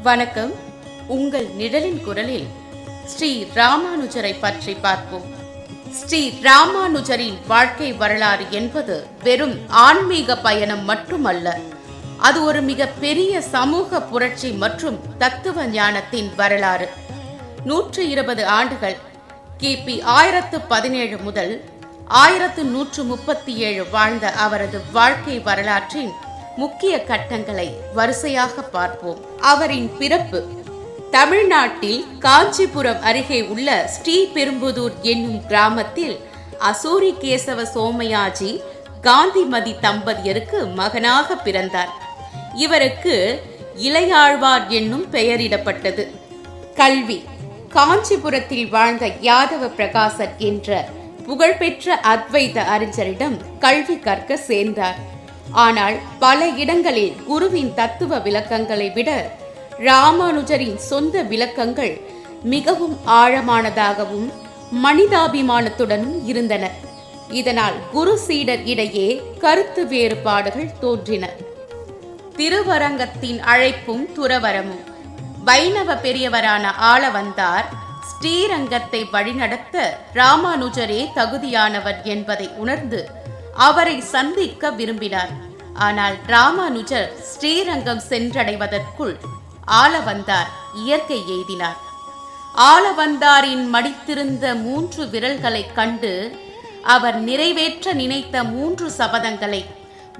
வணக்கம். உங்கள் நிழலின் குரலில் ஸ்ரீ ராமானுஜரை பற்றி பார்ப்போம். ஸ்ரீ ராமானுஜரின் வாழ்க்கை வரலாறு என்பது வெறும் ஆன்மீக பயணம் மட்டுமல்ல, அது ஒரு மிக பெரிய சமூக புரட்சி மற்றும் தத்துவ ஞானத்தின் வரலாறு. 120 ஆண்டுகள் கிபி 1017 முதல் 1137 வாழ்ந்த அவரது வாழ்க்கை வரலாற்றின் முக்கிய கட்டங்களை வரிசையாக பார்ப்போம். அவரின் பிறப்பு தமிழ்நாட்டில் காஞ்சிபுரம் அருகே உள்ள ஸ்ரீபெரும்புதூர் என்னும் கிராமத்தில் அசூரி கேசவ சோமயாஜி காந்திமதி தம்பதியருக்கு மகனாக பிறந்தார். இவருக்கு இளையாழ்வார் என்னும் பெயரிடப்பட்டது. கல்வி காஞ்சிபுரத்தில் வாழ்ந்த யாதவ பிரகாசர் என்ற புகழ்பெற்ற அத்வைத அறிஞரிடம் கல்வி கற்க சேர்ந்தார். ஆனால் பல இடங்களில் குருவின் தத்துவ விளக்கங்களை விட ராமானுஜரின் சொந்த விளக்கங்கள் மிகவும் ஆழமானதாகவும் மனிதாபிமானத்துடனும் இருந்தன. இதனால் குரு சீடர் இடையே கருத்து வேறுபாடுகள் தோன்றின. திருவரங்கத்தின் அழைப்பும் துறவரமும். வைணவ பெரியவரான ஆளவந்தார் ஸ்ரீரங்கத்தை வழிநடத்த ராமானுஜரே தகுதியானவர் என்பதை உணர்ந்து அவரை சந்திக்க விரும்பினார். ஆனால் ராமானுஜர் ஸ்ரீரங்கம் சென்றடைவதற்குள் ஆளவந்தார் இயற்கை எய்தினார். ஆளவந்தாரின் மடித்திருந்த 3 விரல்களை கண்டு அவர் நிறைவேற்ற நினைத்த 3 சபதங்களை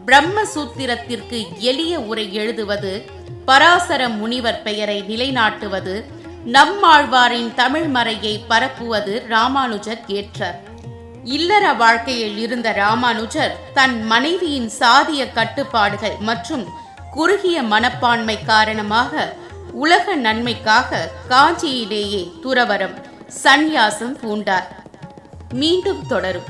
பிரம்மசூத்திரத்திற்கு எளிய உரை எழுதுவது, பராசர முனிவர் பெயரை நிலைநாட்டுவது, நம்மாழ்வாரின் தமிழ் மறையை பரப்புவது ராமானுஜர் ஏற்றார். இல்லற வாழ்க்கையில் இருந்த ராமானுஜர் தன் மனைவியின் சாதிய கட்டுப்பாடுகள் மற்றும் குறுகிய மனப்பான்மை காரணமாக உலக நன்மைக்காக காஞ்சியிலேயே துறவரம் சந்நியாசம் பூண்டார். மீண்டும் தொடரும்.